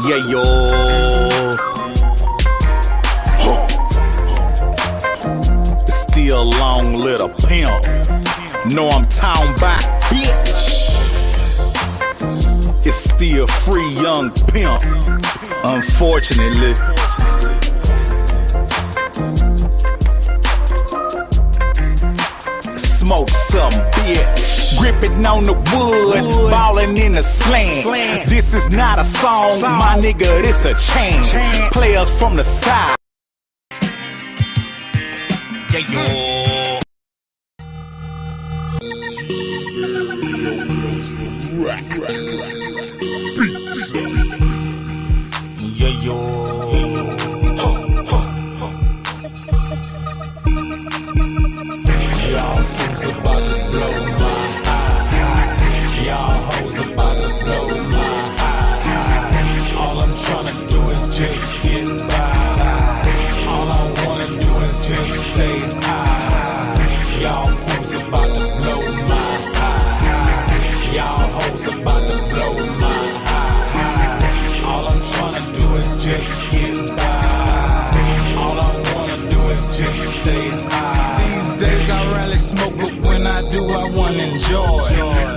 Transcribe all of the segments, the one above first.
Yeah, yo. It's still long little pimp. Know I'm town by, bitch. It's still free young pimp. Unfortunately. Smoke some, bitch. Gripping on the wood, ballin' in the slant. This is not a song, my nigga, this a chant. Players from the side. Yeah, yo. Yeah, yo. Y'all fools about to blow my high. Y'all hoes about to blow my high. All I'm tryna do is just get by. All I wanna do is just stay high. Y'all fools about to blow my high. Y'all hoes about to blow my high. All I'm tryna do is just get by. All I wanna do is just stay high. Days I rarely smoke, but when I do, I wanna enjoy.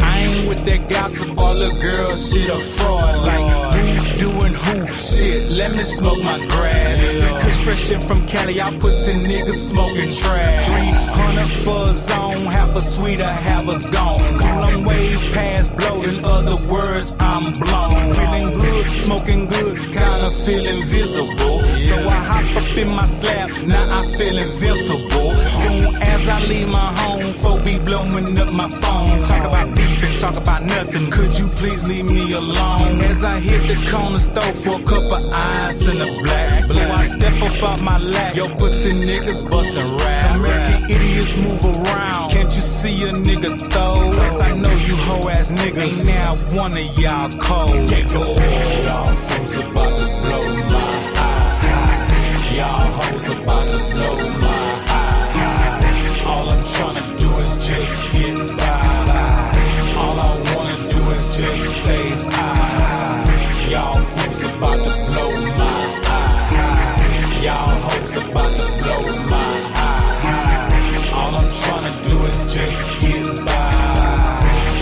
I ain't with that gossip, all the girls shit a fraud. Like, who doing who shit? Let me smoke my grass. This kush fresh shit from Cali, I pussy niggas smoking trash. 300 for a zone, half a sweeter, half us gone. Cool, I'm way past blow, in other words, I'm blown. Feeling good, smoking good, kinda feel invisible. So I hop up in my slab, now I feel invincible. Soon as I leave my home, folk be blowing up my phone. Talk about beef and talk about nothing. Could you please leave me alone? As I hit the corner store for a cup of ice and a black. Before I step up out my lap, yo pussy niggas bustin' rap. American idiots move around. Can't you see a nigga throw? Yes, I know you hoe ass niggas. Ain't now one of y'all cold. Yeah, y'all fools about to blow my high. Y'all hoes about to blow my high. All I'm tryna do is just get by. All I wanna do is just stay high. Y'all fools about to blow my high. Y'all hoes about to blow my high. All I'm tryna do is just get by.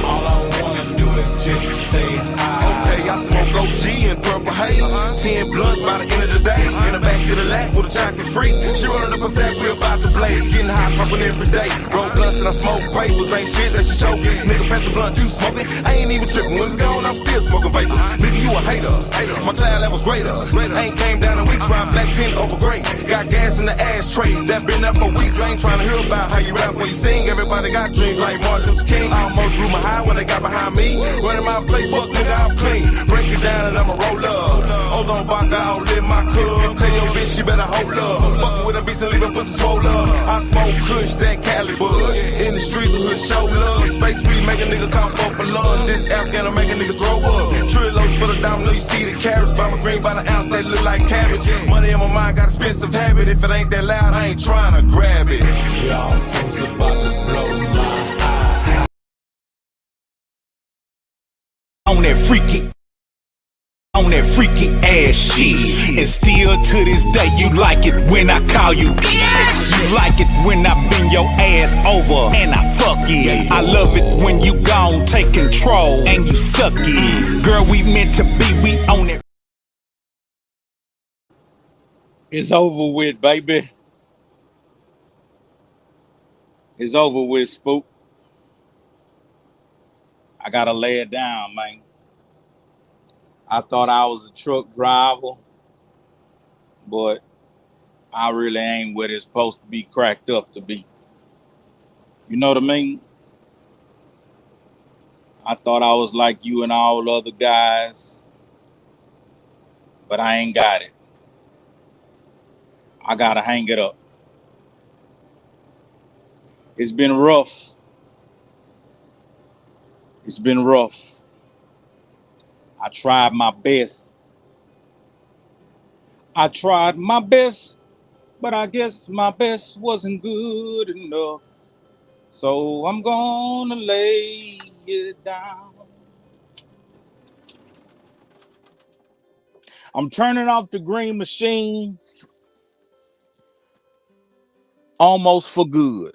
All I wanna do is just stay high. Okay, I smoke OG and purple haze. 10 blunts by the end of the day. In the back of the lap with a chocolate freak. She running up a sack, we about to blaze. Getting high, pumping every day. Roll blunts and I smoke papers. Ain't shit, let you choke it. Nigga, pass a blunt, you smoking. I ain't even tripping. When it's gone, I'm still smoking vapor. Nigga, you a hater. My cloud level's greater. Ain't came down in weeks, ride black 10 over great. Got gas in the ashtray. That been up for weeks. I ain't trying to hear about how you rap when you sing. Everybody got dreams like Martin Luther King. I almost blew my high when they got behind me. Running my place, fuck nigga, I'm clean. Break it down and I'ma roll up. Ozone vodka, I'll live my cup. Tell your bitch, you better hold up. Fucking with a beast and leave a pussy swole up. I smoke kush, that Cali bud. In the streets, hood show love. Space weed, make a nigga cough up a lung. This Afghan make a nigga throw up. Trillos for the diamond, know you see the carrots. Buy my green by the ounce, they look like cabbage. Money in my mind, got expensive habit. If it ain't that loud, I ain't trying to grab it. Y'all fools about to blow my high. On that freaky ass shit. And still to this day, you like it when I call you. You like it when I bend your ass over and I fuck it. I love it when you gon' take control and you suck it. Girl, we meant to be, we own it. It's over with, baby. It's over with, spook. I gotta lay it down, man. I thought I was a truck driver, but I really ain't what it's supposed to be cracked up to be. You know what I mean? I thought I was like you and all the other guys, but I ain't got it. I gotta hang it up. It's been rough. It's been rough. I tried my best. But I guess my best wasn't good enough. So I'm gonna lay it down. I'm turning off the green machine almost for good.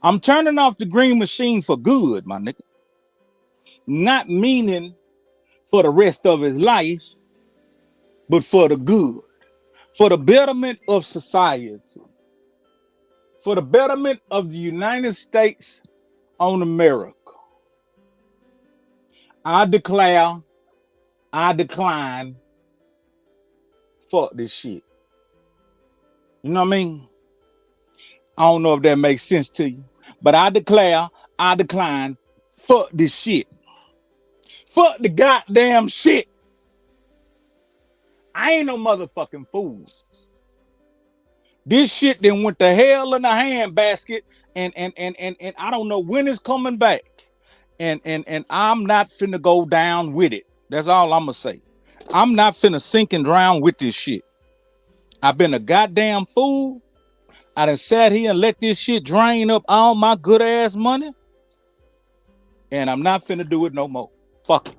I'm turning off the green machine for good, my nigga. Not meaning for the rest of his life, but for the good, for the betterment of society, for the betterment of the United States on America. I declare, I decline, fuck this shit. You know what I mean? I don't know if that makes sense to you, but I declare, I decline, fuck this shit. Fuck the goddamn shit. I ain't no motherfucking fool. This shit then went to hell in a handbasket, and I don't know when it's coming back. And I'm not finna go down with it. That's all I'm gonna say. I'm not finna sink and drown with this shit. I've been a goddamn fool. I done sat here and let this shit drain up all my good ass money. And I'm not finna do it no more. Fuck it.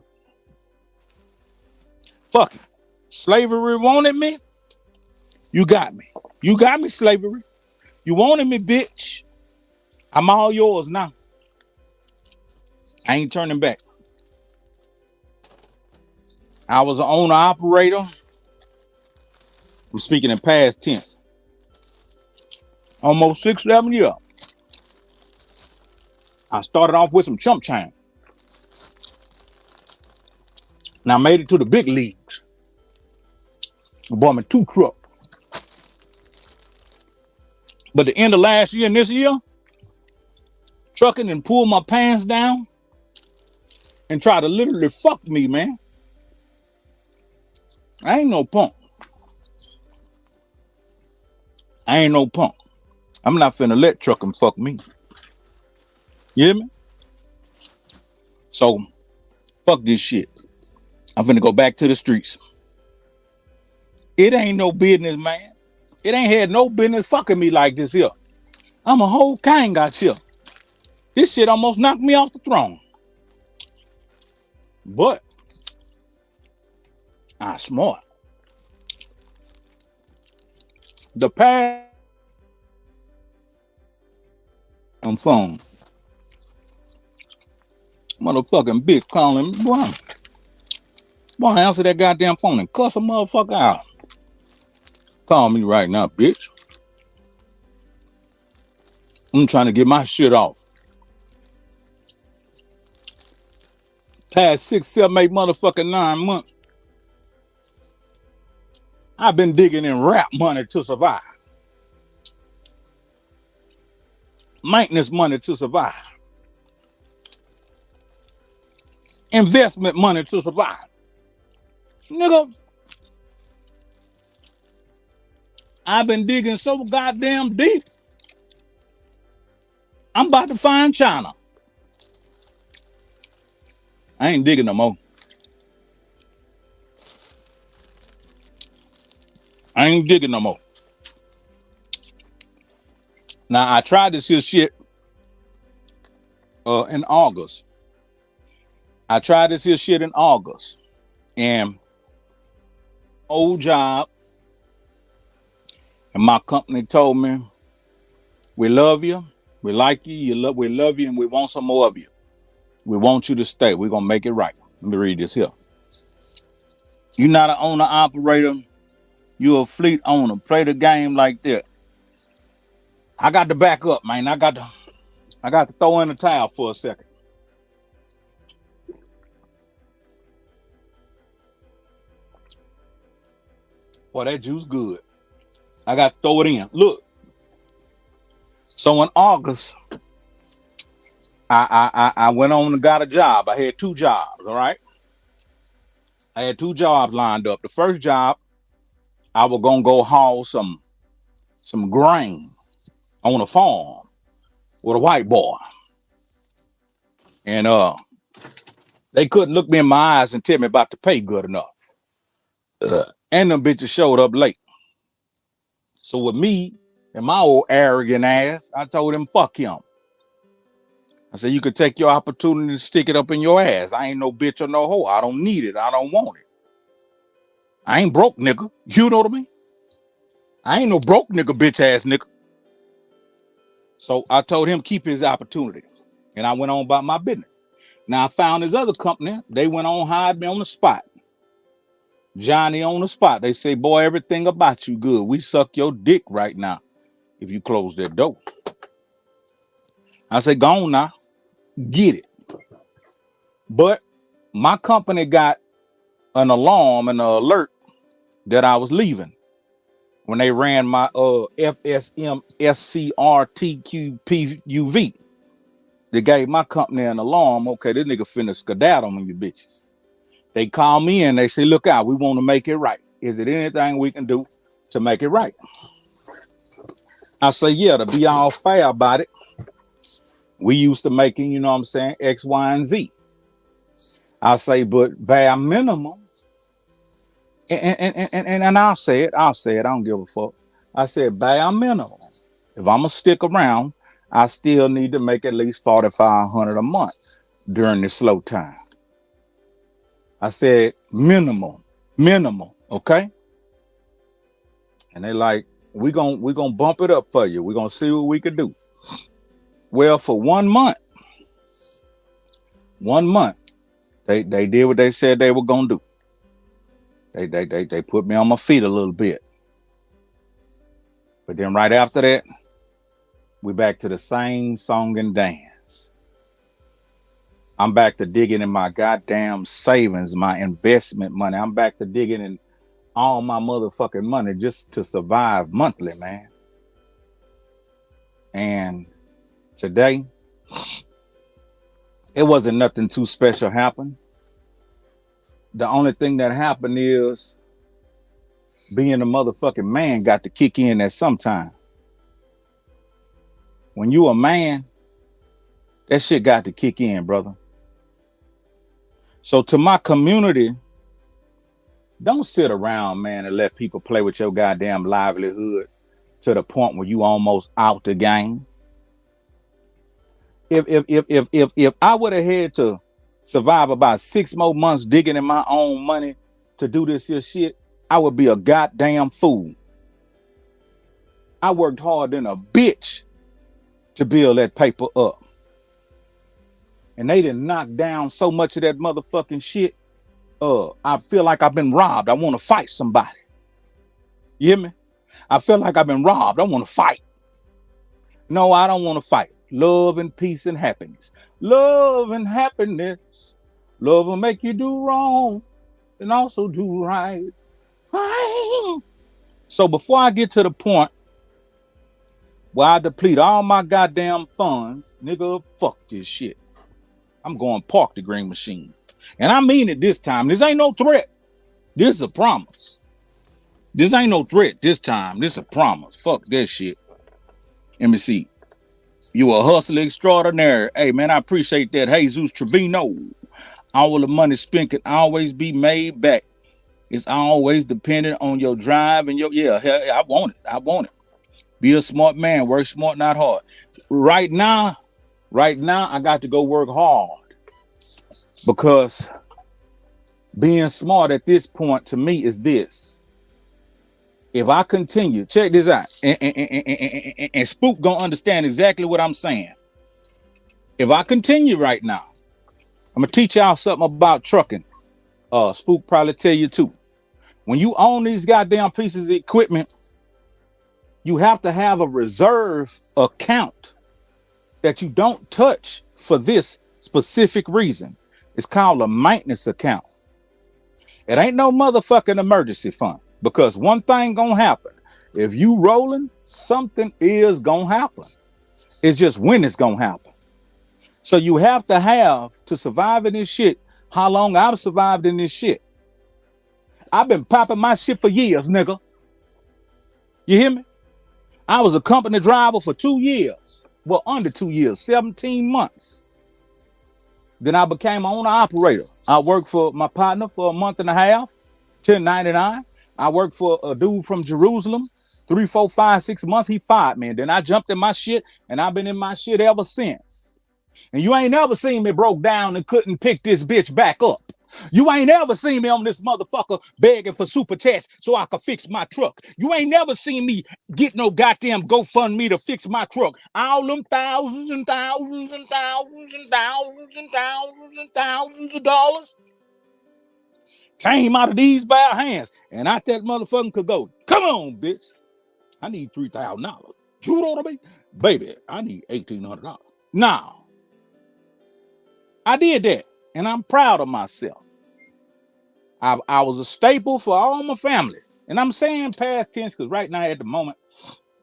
Fuck it. Slavery wanted me. You got me. You got me, slavery. You wanted me, bitch. I'm all yours now. I ain't turning back. I was an owner operator. I'm speaking in past tense. Almost 6-7 years. I started off with some chump change. And I made it to the big leagues. I bought me 2 trucks. But the end of last year and this year, trucking and pulled my pants down and tried to literally fuck me, man. I ain't no punk. I ain't no punk. I'm not finna let trucking fuck me. You hear me? So, fuck this shit. I'm finna go back to the streets. It ain't no business, man. It ain't had no business fucking me like this here. I'm a whole king out here. This shit almost knocked me off the throne. But I'm smart. The past on phone. Motherfucking bitch calling me. Boy, answer that goddamn phone and cuss a motherfucker out. Call me right now, bitch. I'm trying to get my shit off. Past 6, 7, 8 motherfucking 9 months. I've been digging in rap money to survive. Maintenance money to survive. Investment money to survive. Nigga, I've been digging so goddamn deep. I'm about to find China. I ain't digging no more. I ain't digging no more. Now, I tried this here shit in August. I tried this here shit in August. And old job. And my company told me, we love you. We like you. We love you. And we want some more of you. We want you to stay. We're going to make it right. Let me read this here. You're not an owner operator. You're a fleet owner. Play the game like that. I got to back up, man. I got to throw in the towel for a second. Boy, that juice good. I got to throw it in. Look. So in August, I went on and got a job. I had 2 jobs, all right? I had 2 jobs lined up. The first job, I was going to go haul some grain on a farm with a white boy. And they couldn't look me in my eyes and tell me about the pay good enough. And them bitches showed up late. So with me and my old arrogant ass, I told him, fuck him. I said, you could take your opportunity to stick it up in your ass. I ain't no bitch or no hoe. I don't need it. I don't want it. I ain't broke, nigga. You know what I mean? I ain't no broke nigga, bitch ass nigga. So I told him keep his opportunity. And I went on about my business. Now I found this other company. They went on hired me on the spot. Johnny on the spot. They say, boy, everything about you good. We suck your dick right now if you close that door. I say, go on now. Get it. But my company got an alarm and an alert that I was leaving when they ran my FSM SCRTQPUV. They gave my company an alarm. Okay, this nigga finna skedaddle on you bitches. They call me and they say, look out, we want to make it right. Is it anything we can do to make it right? I say, yeah, to be all fair about it. We used to making, you know what I'm saying, X, Y, and Z. I say, but bare minimum, and I'll say it, I don't give a fuck. I said, bare minimum, if I'm gonna stick around, I still need to make at least $4,500 a month during this slow time. I said, minimal, okay? And they like, we gonna bump it up for you. We're gonna see what we could do. Well, for 1 month, they did what they said they were gonna do. They put me on my feet a little bit. But then right after that, we back to the same song and dance. I'm back to digging in my goddamn savings, my investment money. I'm back to digging in all my motherfucking money just to survive monthly, man. And today, it wasn't nothing too special happen. The only thing that happened is being a motherfucking man got to kick in at some time. When you a man, that shit got to kick in, brother. So to my community, don't sit around, man, and let people play with your goddamn livelihood to the point where you almost out the game. If I would have had to survive about 6 more months digging in my own money to do this here shit, I would be a goddamn fool. I worked hard than a bitch to build that paper up. And they didn't knock down so much of that motherfucking shit. I feel like I've been robbed. I want to fight somebody. You hear me? I feel like I've been robbed. I want to fight. No, I don't want to fight. Love and peace and happiness. Love and happiness. Love will make you do wrong and also do right. So before I get to the point where I deplete all my goddamn funds, nigga, fuck this shit. I'm going to park the green machine. And I mean it this time. This ain't no threat. This is a promise. This ain't no threat this time. This is a promise. Fuck that shit. Let me see. You a hustler extraordinary. Hey, man, I appreciate that. Jesus Trevino. All the money spent can always be made back. It's always dependent on your drive and your, I want it. Be a smart man. Work smart, not hard. Right now, I got to go work hard. Because being smart at this point to me is this. If I continue, check this out, and Spook gonna understand exactly what I'm saying. If I continue right now, I'm gonna teach y'all something about trucking. Spook probably tell you too. When you own these goddamn pieces of equipment, you have to have a reserve account that you don't touch for this specific reason. It's called a maintenance account. It ain't no motherfucking emergency fund, because one thing gonna happen. If you rolling, something is gonna happen. It's just when it's gonna happen. So you have to survive in this shit. How long I've survived in this shit? I've been popping my shit for years, nigga. You hear me? I was a company driver for 2 years. Well, under 2 years, 17 months. Then I became an owner operator. I worked for my partner for a month and a half, 1099. I worked for a dude from Jerusalem, 3, 4, 5, 6 months. He fired me. And then I jumped in my shit, and I've been in my shit ever since. And you ain't never seen me broke down and couldn't pick this bitch back up. You ain't never seen me on this motherfucker begging for super chats so I could fix my truck. You ain't never seen me get no goddamn GoFundMe to fix my truck. All them thousands and thousands and thousands and thousands and thousands and thousands of dollars came out of these bare hands. And out that motherfucker could go, come on, bitch. I need $3,000. You know what I mean? Baby, I need $1,800. Now, I did that, and I'm proud of myself. I was a staple for all my family. And I'm saying past tense because right now at the moment,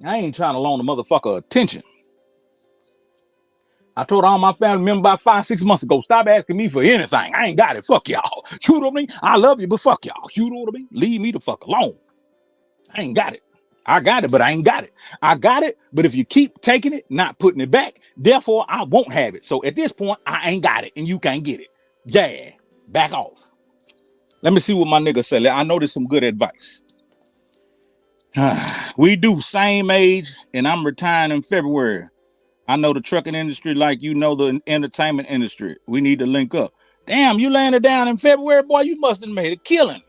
I ain't trying to loan a motherfucker attention. I told all my family members about 5-6 months ago, stop asking me for anything. I ain't got it. Fuck y'all. You know what I mean? I love you, but fuck y'all. You know what I mean? Leave me the fuck alone. I ain't got it. I got it, but I ain't got it. I got it, but if you keep taking it, not putting it back, therefore I won't have it. So at this point, I ain't got it, and you can't get it. Yeah, back off. Let me see what my nigga said. I know there's some good advice. We do same age, and I'm retiring in February. I know the trucking industry like you know the entertainment industry. We need to link up. Damn, you laying it down in February, boy, you must have made a killing.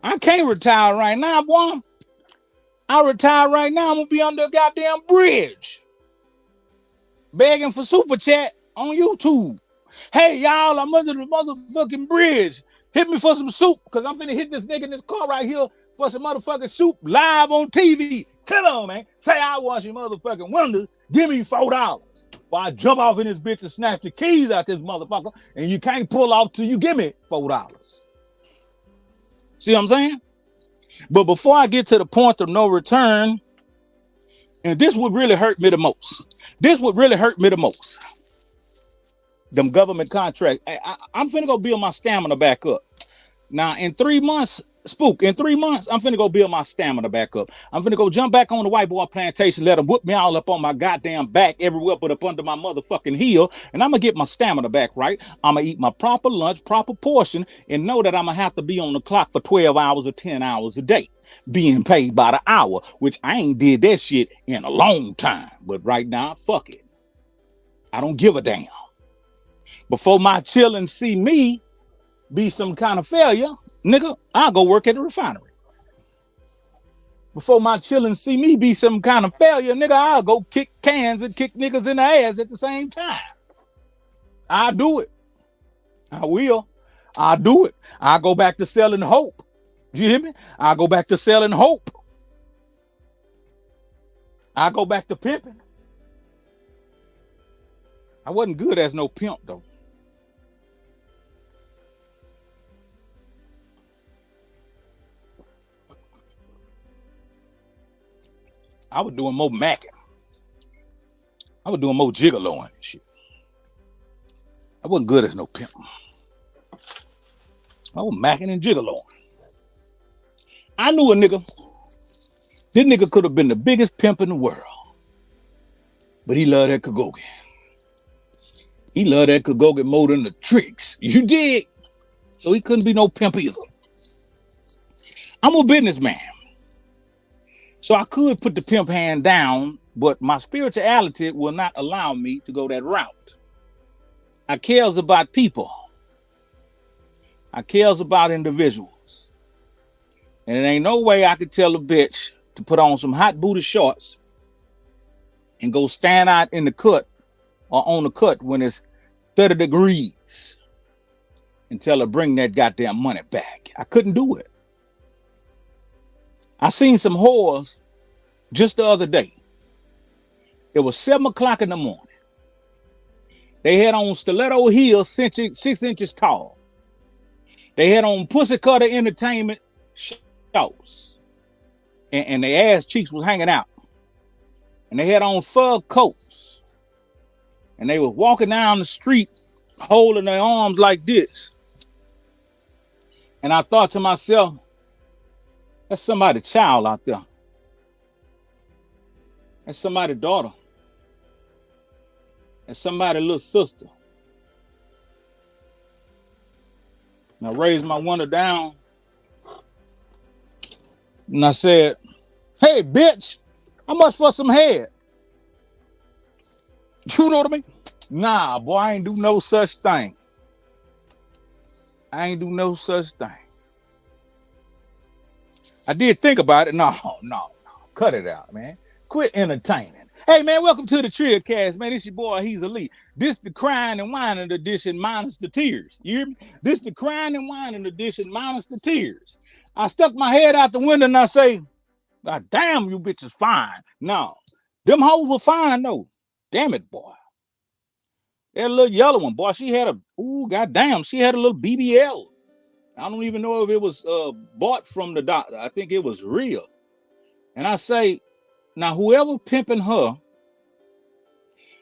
I can't retire right now, boy. I retire right now, I'm gonna be under a goddamn bridge. Begging for super chat on YouTube. Hey, y'all, I'm under the motherfucking bridge. Hit me for some soup, because I'm finna hit this nigga in this car right here for some motherfucking soup live on TV. Come on, man. Say I wash your motherfucking windows. Give me $4. Or I jump off in this bitch and snatch the keys out this motherfucker, and you can't pull off till you give me $4. See what I'm saying? But before I get to the point of no return, and this would really hurt me the most. This would really hurt me the most. Them government contracts. I'm finna go build my stamina back up. Now, in 3 months, in 3 months, I'm finna go build my stamina back up. I'm finna go jump back on the white boy plantation, let them whoop me all up on my goddamn back everywhere but up under my motherfucking heel, and I'm gonna get my stamina back, right? I'm gonna eat my proper lunch, proper portion, and know that I'm gonna have to be on the clock for 12 hours or 10 hours a day, being paid by the hour, which I ain't did that shit in a long time. But right now, fuck it. I don't give a damn. Before my children see me be some kind of failure, nigga, I'll go work at the refinery. Before my children see me be some kind of failure, nigga, I'll go kick cans and kick niggas in the ass at the same time. I'll do it. I will. I'll do it. I'll go back to selling hope. You hear me? I'll go back to selling hope. I'll go back to pimping. I wasn't good as no pimp, though. I was doing more macking. I was doing more gigoloing and shit. I wasn't good as no pimp. I was macking and gigoloing. I knew a nigga. This nigga could have been the biggest pimp in the world. But he loved that Kagogan. He loved that Kagogan more than the tricks. You dig? So he couldn't be no pimp either. I'm a businessman. So I could put the pimp hand down, but my spirituality will not allow me to go that route. I cares about people. I cares about individuals. And there ain't no way I could tell a bitch to put on some hot booty shorts and go stand out in the cut or on the cut when it's 30 degrees and tell her bring that goddamn money back. I couldn't do it. I seen some whores just the other day. It was 7 o'clock in the morning. They had on stiletto heels 6 inches tall. They had on pussy cutter entertainment shorts. And their ass cheeks was hanging out. And they had on fur coats. And they were walking down the street holding their arms like this. And I thought to myself, that's somebody's child out there. That's somebody's daughter. That's somebody's little sister. And I raised my window down. And I said, hey, bitch, how much for some head? You know what I mean? Nah, boy, I ain't do no such thing. I ain't do no such thing. I did think about it. No. Cut it out, man. Quit entertaining. Hey, man, welcome to the Trill Cast, man. This your boy, he's elite. This the crying and whining edition minus the tears. You hear me? This the crying and whining edition minus the tears. I stuck my head out the window and I say, God damn, you bitches fine. No, them hoes were fine, though. Damn it, boy. That little yellow one, boy, she had goddamn, she had a little BBL. I don't even know if it was bought from the doctor. I think it was real. And I say, now whoever pimping her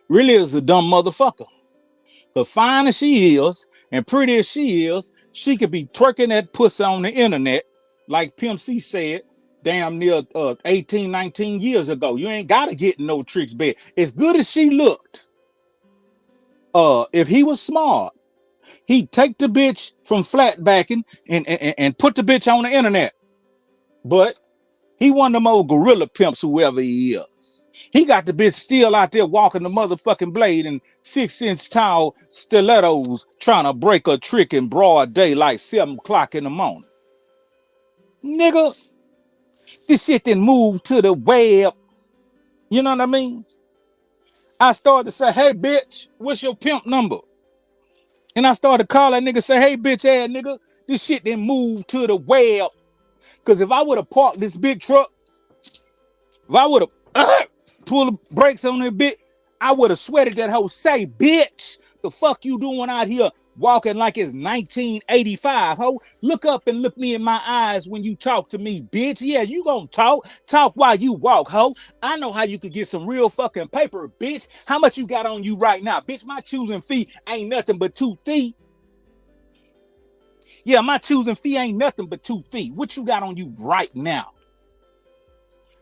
really is a dumb motherfucker. But fine as she is, and pretty as she is, she could be twerking that pussy on the internet, like Pimp C said, damn near 18, 19 years ago. You ain't gotta get no tricks bed. As good as she looked, if he was smart, he'd take the bitch from flatbacking and put the bitch on the internet. But he one of them old gorilla pimps, whoever he is. He got the bitch still out there walking the motherfucking blade in 6-inch tall stilettos trying to break a trick in broad daylight, 7 o'clock in the morning. Nigga, this shit then moved to the web. You know what I mean? I started to say, hey, bitch, what's your pimp number? And I started to call that nigga, say, hey, bitch ass nigga, this shit then moved to the web. Because if I would have parked this big truck, if I would have pulled the brakes on that bitch, I would have sweated that hoe. Say, bitch, the fuck you doing out here walking like it's 1985, ho? Look up and look me in my eyes when you talk to me, bitch. Yeah, you gonna talk while you walk, ho. I know how you could get some real fucking paper, bitch. How much you got on you right now? Bitch, my choosing fee ain't nothing but 2 feet. Yeah, my choosing fee ain't nothing but 2 feet. What you got on you right now?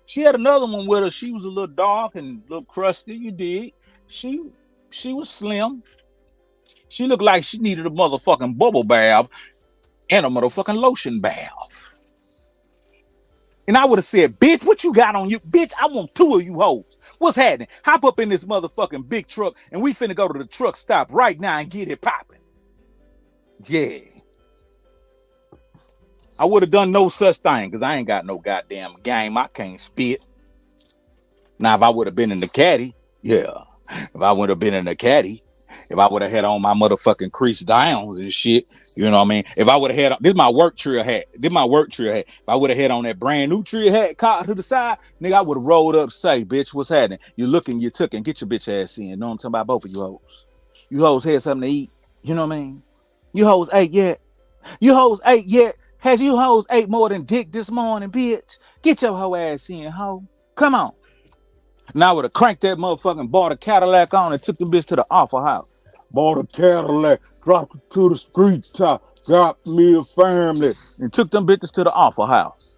She had another one with her. She was a little dark and a little crusty, you dig? She was slim. She looked like she needed a motherfucking bubble bath and a motherfucking lotion bath. And I would have said, bitch, what you got on you? Bitch, I want 2 of you hoes. What's happening? Hop up in this motherfucking big truck and we finna go to the truck stop right now and get it popping. Yeah. I would have done no such thing because I ain't got no goddamn game. I can't spit. Now, if I would have been in the caddy, yeah. If I would have been in the caddy, if I would have had on my motherfucking crease downs and shit, you know what I mean? If I would have had, this is my work Trill hat. If I would have had on that brand new Trill hat caught to the side, nigga, I would have rolled up, say, bitch, what's happening? You looking, you took, and get your bitch ass in. You know what I'm talking about? Both of you hoes. You hoes had something to eat. You know what I mean? You hoes ate yet? You hoes ate yet? Has you hoes ate more than dick this morning, bitch? Get your hoe ass in, hoe. Come on. Now I would have cranked that motherfucking, bought a Cadillac on and took the bitch to the Alpha House. Bought a Cadillac, dropped it to the street top, got me a family, and took them bitches to the Alpha House.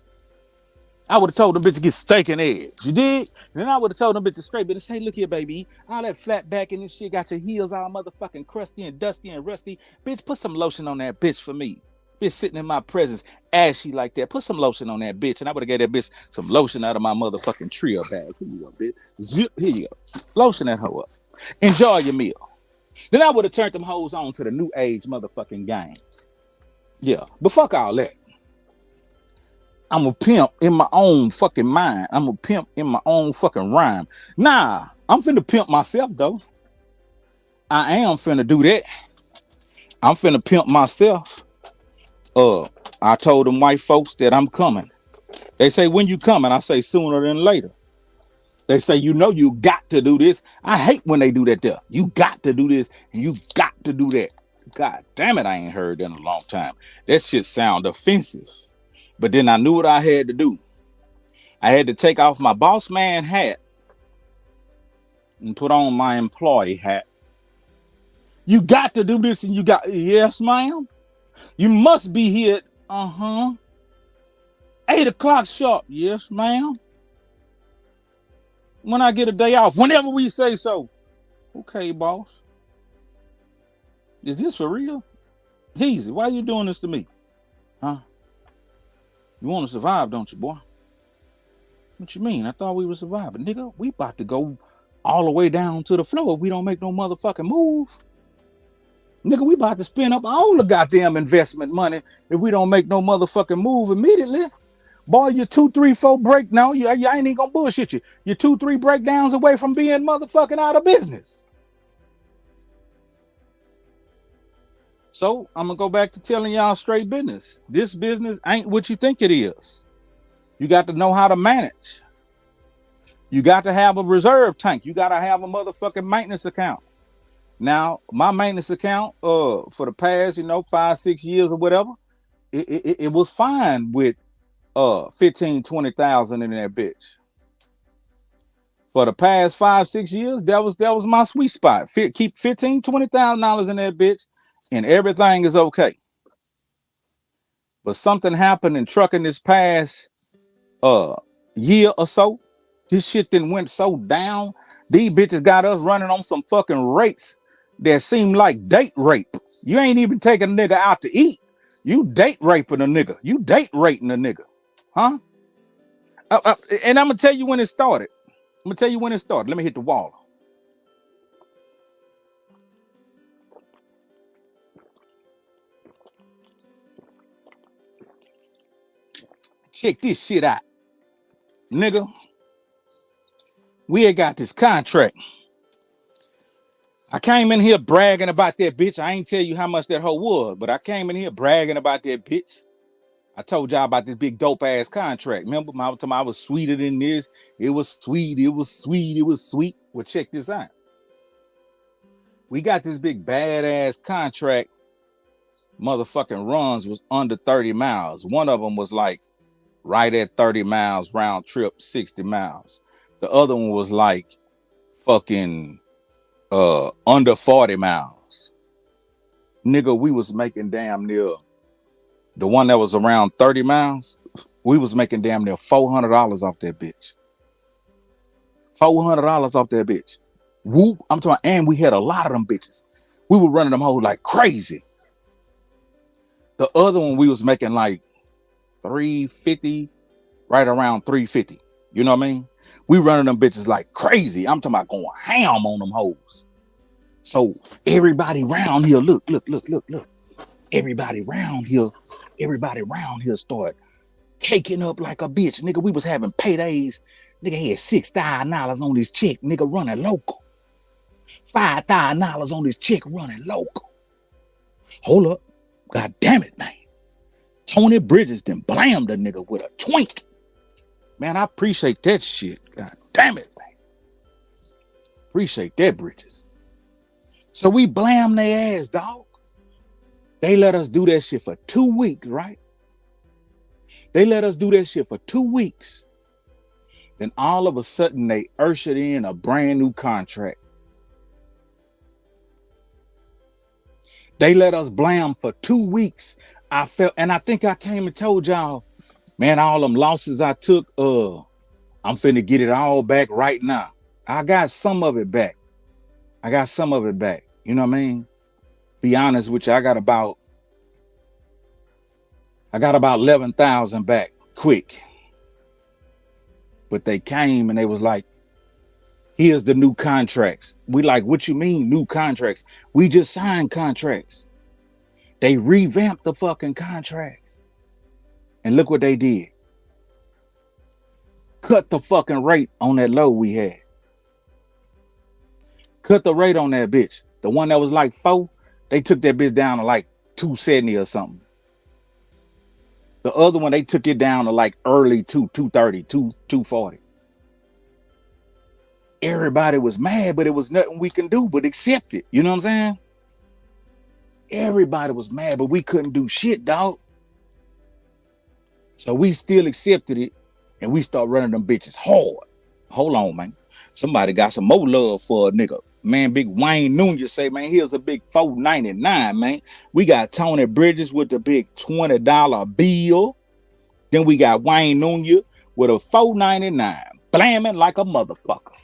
I would have told them bitches to get steak and eggs. You dig? And then I would have told them bitches straight, but say, look here, baby. All that flat back and this shit got your heels all motherfucking crusty and dusty and rusty. Bitch, put some lotion on that bitch for me. Bitch sitting in my presence, ashy like that. Put some lotion on that bitch. And I would have gave that bitch some lotion out of my motherfucking Trill bag. Here you go, bitch. Zip, here you go. Lotion that hoe up. Enjoy your meal. Then I would have turned them hoes on to the new age motherfucking game. Yeah, but fuck all that. I'm a pimp in my own fucking mind. I'm a pimp in my own fucking rhyme. Nah, I'm finna pimp myself, though. I am finna do that. I'm finna pimp myself. I told them white folks that I'm coming. They say, when you coming? I say, sooner than later. They say, you know, you got to do this. I hate when they do that there. You got to do this and you got to do that. God damn it, I ain't heard that in a long time. That shit sound offensive. But then I knew what I had to do. I had to take off my boss man hat and put on my employee hat. You got to do this and you got, yes, ma'am. You must be here at, 8 o'clock sharp. Yes, ma'am. When I get a day off, whenever we say so. Okay, boss. Is this for real? Easy. Why are you doing this to me? Huh? You want to survive, don't you, boy? What you mean? I thought we were surviving. Nigga, we about to go all the way down to the floor if we don't make no motherfucking move. Nigga, we about to spend up all the goddamn investment money if we don't make no motherfucking move immediately. Boy, you're 2, 3, 4 break now. You ain't even gonna bullshit you. You're 2, 3 breakdowns away from being motherfucking out of business. So I'm gonna go back to telling y'all straight business. This business ain't what you think it is. You got to know how to manage. You got to have a reserve tank. You got to have a motherfucking maintenance account. Now, my maintenance account, for the past, 5, 6 years or whatever, it was fine with 15, 20,000 in that bitch. For the past 5, 6 years, that was my sweet spot. Keep $15, $20,000 in that bitch, and everything is okay. But something happened in trucking this past year or so. This shit then went so down. These bitches got us running on some fucking rates that seem like date rape. You ain't even taking a nigga out to eat. You date raping a nigga. You date raping a nigga. Huh? And I'm gonna tell you when it started. Let me hit the wall. Check this shit out. Nigga, we had got this contract. I came in here bragging about that bitch. I ain't tell you how much that hoe was, but I came in here bragging about that bitch. I told y'all about this big dope ass contract. Remember, I was sweeter than this. It was sweet. It was sweet. It was sweet. Well, check this out. We got this big badass contract. Motherfucking runs was under 30 miles. One of them was like right at 30 miles round trip, 60 miles. The other one was like fucking under 40 miles. Nigga, we was making damn near the one that was around 30 miles. We was making damn near $400 off that bitch. $400 off that bitch. Whoop, I'm talking, and we had a lot of them bitches. We were running them hoes like crazy. The other one we was making like 350, right around 350. You know what I mean? We running them bitches like crazy. I'm talking about going ham on them hoes. So everybody around here, look. Everybody around here start caking up like a bitch. Nigga, we was having paydays. Nigga had $6,000 on this check. Nigga running local. $5,000 on this check running local. Hold up. God damn it, man. Tony Bridges then blammed the nigga with a twink. Man, I appreciate that shit. God damn it, man. Appreciate that, Bridges. So we blam their ass, dog. They let us do that shit for 2 weeks, right? They let us do that shit for 2 weeks. Then all of a sudden they ushered in a brand new contract. They let us blam for 2 weeks. I think I came and told y'all, man, all them losses I took, I'm finna get it all back right now. I got some of it back. You know what I mean? Be honest with you, I got about 11,000 back quick. But they came and they was like, here's the new contracts. We like, what you mean new contracts? We just signed contracts. They revamped the fucking contracts. And look what they did. Cut the fucking rate on that load we had. Cut the rate on that bitch. The one that was like 4, they took that bitch down to like 270 or something. The other one, they took it down to like early 230, 240. Everybody was mad, but it was nothing we can do but accept it. You know what I'm saying? Everybody was mad, but we couldn't do shit, dog. So we still accepted it, and we start running them bitches hard. Hold on, man. Somebody got some more love for a nigga. Man, big Wayne Nunez say, man, here's a big $4.99, man. We got Tony Bridges with the big $20 bill. Then we got Wayne Nunez with a $4.99, blamming like a motherfucker.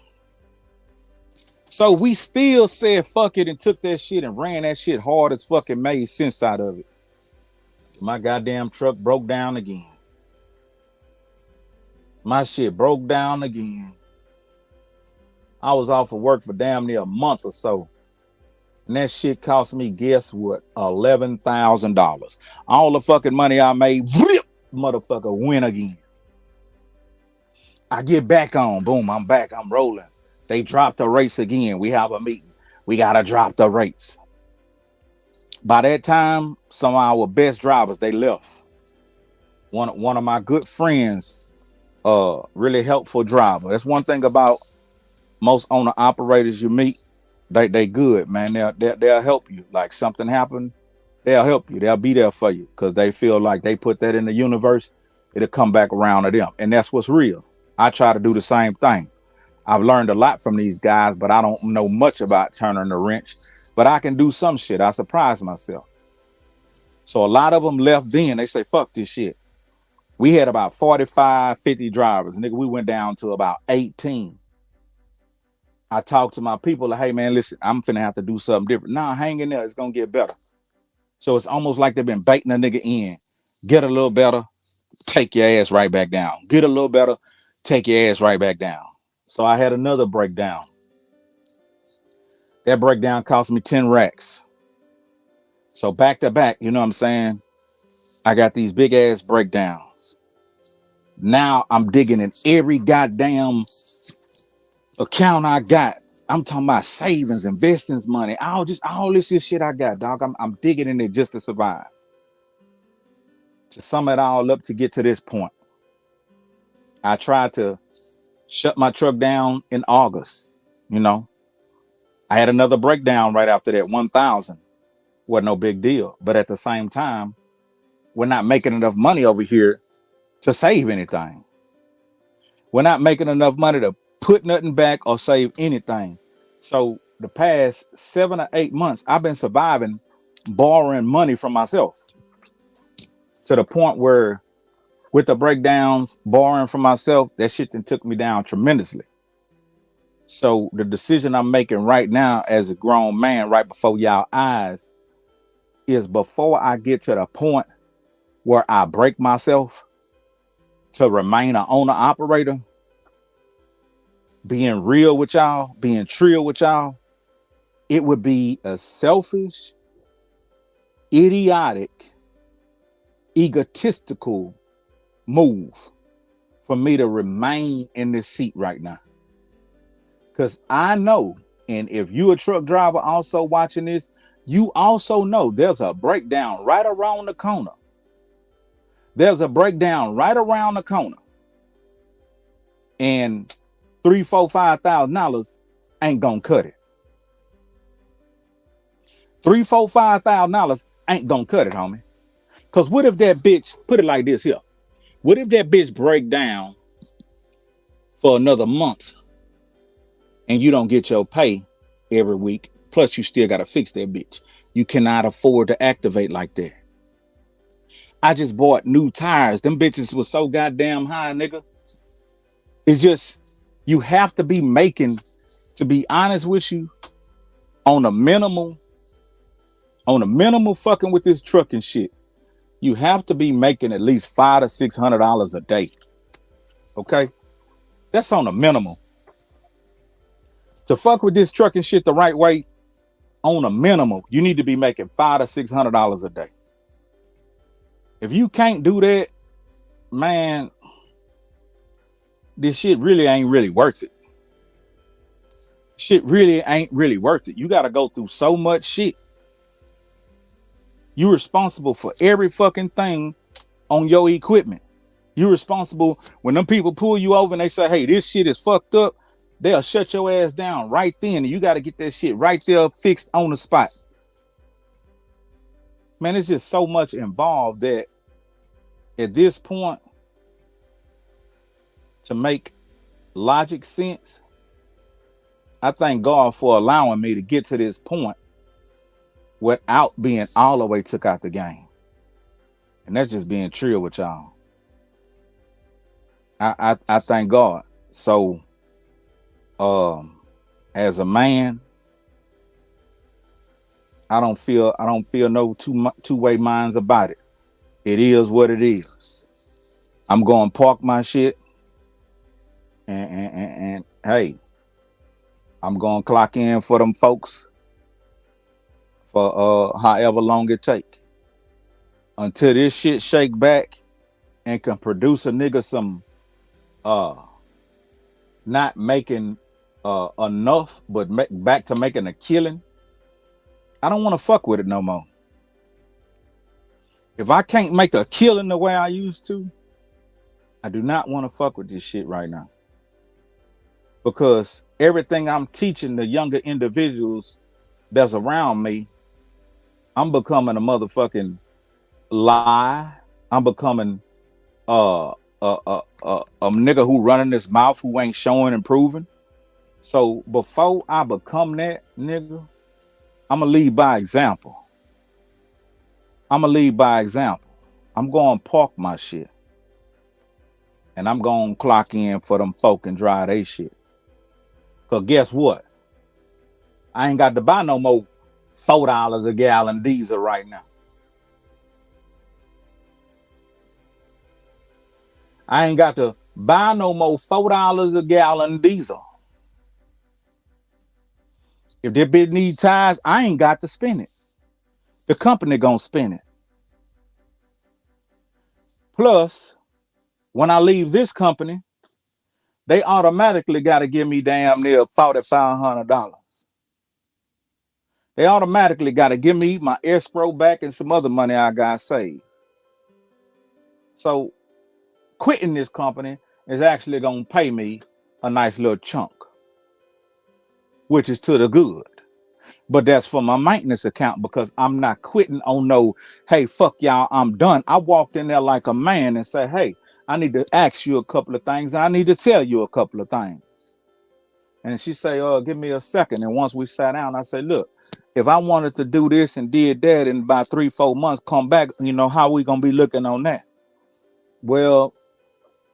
So we still said fuck it and took that shit and ran that shit hard as fucking made sense out of it. My goddamn truck broke down again. My shit broke down again. I was off of work for damn near a month or so. And that shit cost me, guess what? $11,000. All the fucking money I made, motherfucker, win again. I get back on, boom, I'm back, I'm rolling. They dropped the rates again. We have a meeting. We gotta drop the rates. By that time, some of our best drivers, they left. One of my good friends, really helpful driver. That's one thing about most owner operators you meet. They good, man. They'll help you. Like something happened, they'll help you. They'll be there for you because they feel like they put that in the universe, it'll come back around to them. And that's what's real. I try to do the same thing. I've learned a lot from these guys, but I don't know much about turning the wrench. But I can do some shit. I surprise myself. So a lot of them left then. They say, fuck this shit. We had about 45, 50 drivers. Nigga, we went down to about 18. I talked to my people like, hey, man, listen, I'm finna have to do something different. Nah, hang in there. It's going to get better. So it's almost like they've been baiting a nigga in. Get a little better, take your ass right back down. Get a little better, take your ass right back down. So I had another breakdown. That breakdown cost me 10 racks. So back to back, you know what I'm saying? I got these big ass breakdowns. Now I'm digging in every goddamn account I got. I'm talking about savings, investments, money, all this shit I got, dog. I'm digging in it just to survive. To sum it all up to get to this point. I tried to shut my truck down in August. You know, I had another breakdown right after that, 1,000. Wasn't no big deal. But at the same time, we're not making enough money over here to save anything. We're not making enough money to put nothing back or save anything. So the past 7 or 8 months, I've been surviving borrowing money from myself to the point where with the breakdowns, borrowing from myself, that shit then took me down tremendously. So the decision I'm making right now as a grown man right before y'all eyes is before I get to the point where I break myself to remain an owner operator, being real with y'all, being trill with y'all, it would be a selfish, idiotic, egotistical move for me to remain in this seat right now. Because I know, and if you're a truck driver also watching this, you also know there's a breakdown right around the corner. There's a breakdown right around the corner. And $3,000, $4,000, $5,000 ain't gonna cut it. $3,000, $4,000, $5,000 ain't gonna cut it, homie. Cause what if that bitch, put it like this here. What if that bitch break down for another month and you don't get your pay every week? Plus you still gotta fix that bitch. You cannot afford to activate like that. I just bought new tires. Them bitches was so goddamn high, nigga. It's just, you have to be making, to be honest with you, on a minimal fucking with this trucking shit, you have to be making at least $500 to $600 a day. Okay? That's on a minimum. To fuck with this trucking shit the right way, on a minimum, you need to be making $500 to $600 a day. If you can't do that, man, this shit really ain't really worth it. Shit really ain't really worth it. You got to go through so much shit. You're responsible for every fucking thing on your equipment. You're responsible when them people pull you over and they say, hey, this shit is fucked up. They'll shut your ass down right then. And you got to get that shit right there fixed on the spot. Man, it's just so much involved that at this point, to make logic sense, I thank God for allowing me to get to this point without being all the way took out the game. And that's just being trill with y'all. I thank God. So as a man, I don't feel no two-way minds about it. It is what it is. I'm going to park my shit and hey, I'm gonna clock in for them folks for however long it take until this shit shake back and can produce a nigga some uh not making enough, but back to making a killing. I don't want to fuck with it no more. If I can't make a killing the way I used to, I do not want to fuck with this shit right now. Because everything I'm teaching the younger individuals that's around me, I'm becoming a motherfucking lie. I'm becoming a nigga who running his mouth who ain't showing and proving. So before I become that nigga, I'm gonna lead by example. I'm going to park my shit. And I'm going to clock in for them folk and drive they shit. Because guess what? I ain't got to buy no more $4 a gallon diesel right now. I ain't got to buy no more $4 a gallon diesel. If that bitch need tires, I ain't got to spend it. The company gonna spend it. Plus, when I leave this company, they automatically got to give me damn near $4,500. They automatically got to give me my escrow back and some other money I got saved. So quitting this company is actually going to pay me a nice little chunk, which is to the good. But that's for my maintenance account because I'm not quitting on no, hey, fuck y'all, I'm done. I walked in there like a man and said, hey, I need to ask you a couple of things. I need to tell you a couple of things. And she say, give me a second. And once we sat down, I said, look, if I wanted to do this and did that in about 3-4 months, come back, how we going to be looking on that? Well,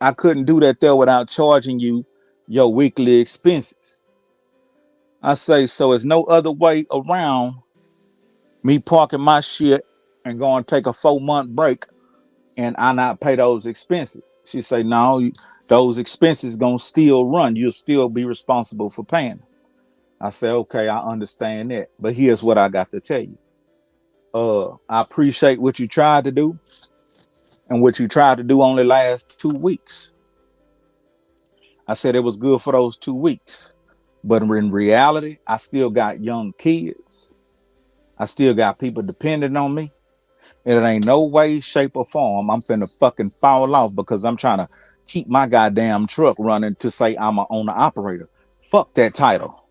I couldn't do that there without charging you your weekly expenses. I say, so there's no other way around me parking my shit and going to take a 4-month break and I not pay those expenses. She say, no, those expenses going to still run. You'll still be responsible for paying. I say, okay, I understand that. But here's what I got to tell you. I appreciate what you tried to do. And what you tried to do only lasts 2 weeks. I said it was good for those 2 weeks. But in reality, I still got young kids. I still got people depending on me. And it ain't no way, shape, or form I'm finna fucking fall off because I'm trying to keep my goddamn truck running to say I'm an owner operator. Fuck that title.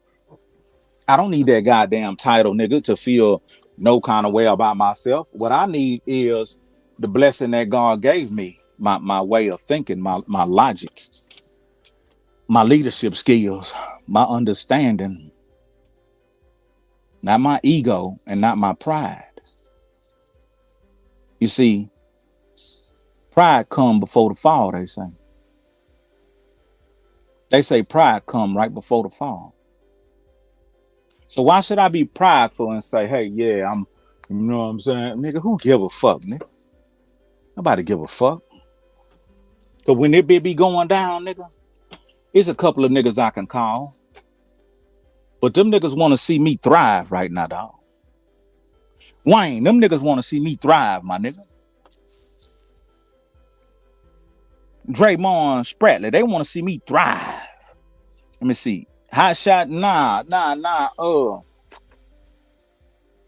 I don't need that goddamn title, nigga, to feel no kind of way about myself. What I need is the blessing that God gave me, my way of thinking, my logic, my leadership skills, my understanding, not my ego and not my pride. You see, pride come before the fall, they say. They say pride come right before the fall. So why should I be prideful and say, hey, yeah, I'm, you know what I'm saying? Nigga, who give a fuck, nigga? Nobody give a fuck. Because when it be going down, nigga, it's a couple of niggas I can call. But them niggas want to see me thrive right now, dog. Wayne, them niggas want to see me thrive, my nigga. Draymond, Spratley, they want to see me thrive. Let me see. Hot shot, nah.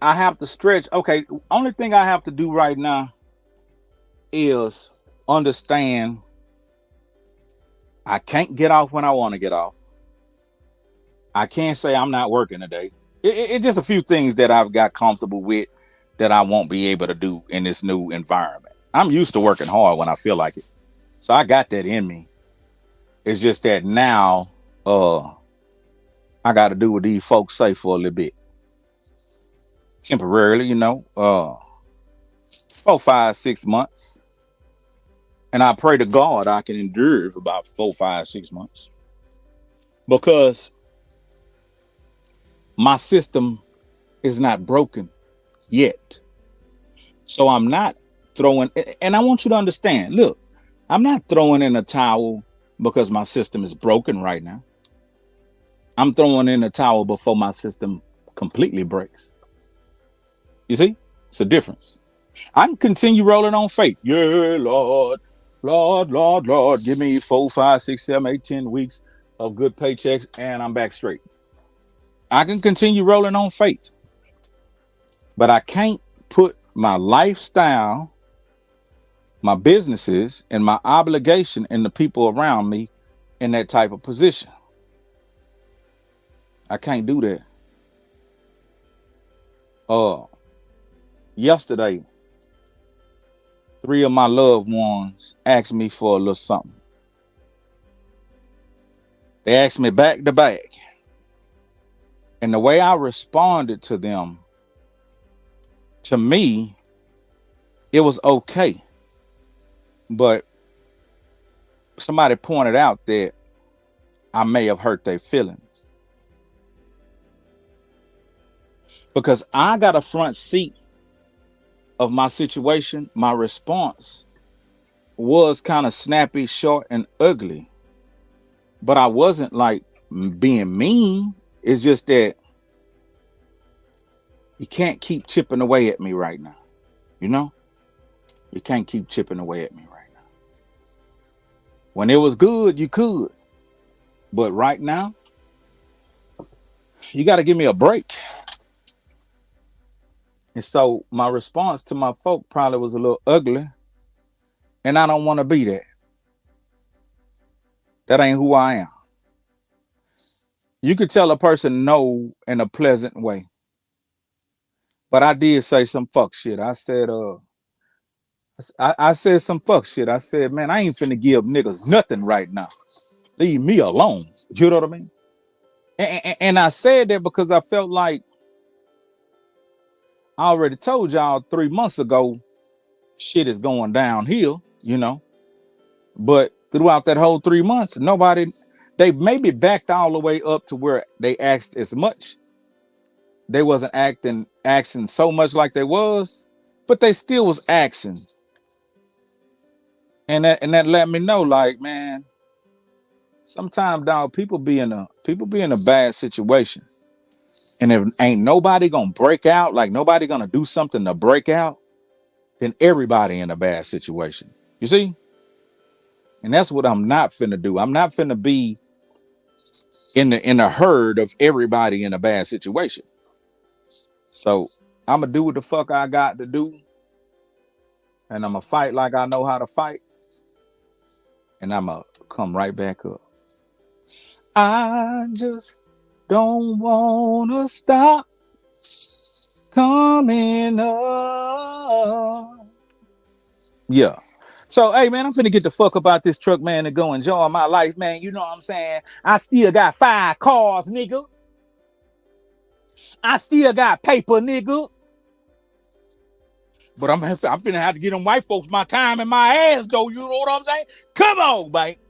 I have to stretch. Okay, only thing I have to do right now is understand I can't get off when I want to get off. I can't say I'm not working today. It's just a few things that I've got comfortable with that I won't be able to do in this new environment. I'm used to working hard when I feel like it. So I got that in me. It's just that now I got to do what these folks say for a little bit. Temporarily, 4, 5, 6 months. And I pray to God I can endure for about 4, 5, 6 months. Because my system is not broken yet. So I'm not throwing, and I want you to understand, look, I'm not throwing in a towel because my system is broken right now. I'm throwing in the towel before my system completely breaks. You see? It's a difference. I can continue rolling on faith. Yeah, Lord, Lord, Lord, Lord. Give me 4, 5, 6, 7, 8, 10 weeks of good paychecks and I'm back straight. I can continue rolling on faith. But I can't put my lifestyle, my businesses, and my obligation and the people around me in that type of position. I can't do that. Yesterday, 3 of my loved ones asked me for a little something. They asked me back to back. And the way I responded to them, to me, it was okay. But somebody pointed out that I may have hurt their feelings. Because I got a front seat of my situation. My response was kind of snappy, short, and ugly. But I wasn't like being mean. It's just that you can't keep chipping away at me right now. You know? You can't keep chipping away at me right now. When it was good, you could. But right now, you got to give me a break. And so my response to my folk probably was a little ugly. And I don't want to be that. That ain't who I am. You could tell a person no in a pleasant way. But I did say some fuck shit. I said, I said some fuck shit. I said, man, I ain't finna give niggas nothing right now. Leave me alone. You know what I mean? And I said that because I felt like I already told y'all 3 months ago, shit is going downhill, you know. But throughout that whole 3 months, they maybe backed all the way up to where they asked as much. They wasn't asking so much like they was, but they still was asking. And that let me know, like, man, sometimes, dog, people be in a bad situation. And if ain't nobody gonna break out, like nobody gonna do something to break out, then everybody in a bad situation. You see? And that's what I'm not finna do. I'm not finna be in the herd of everybody in a bad situation. So I'm gonna do what the fuck I got to do, and I'm gonna fight like I know how to fight, and I'm gonna come right back up. I just don't wanna stop coming up. Yeah. So, hey, man, I'm finna get the fuck about this truck, man, and go enjoy my life, man. You know what I'm saying? I still got 5 cars, nigga. I still got paper, nigga. But I'm finna have to get them white folks my time and my ass, though. You know what I'm saying? Come on, mate.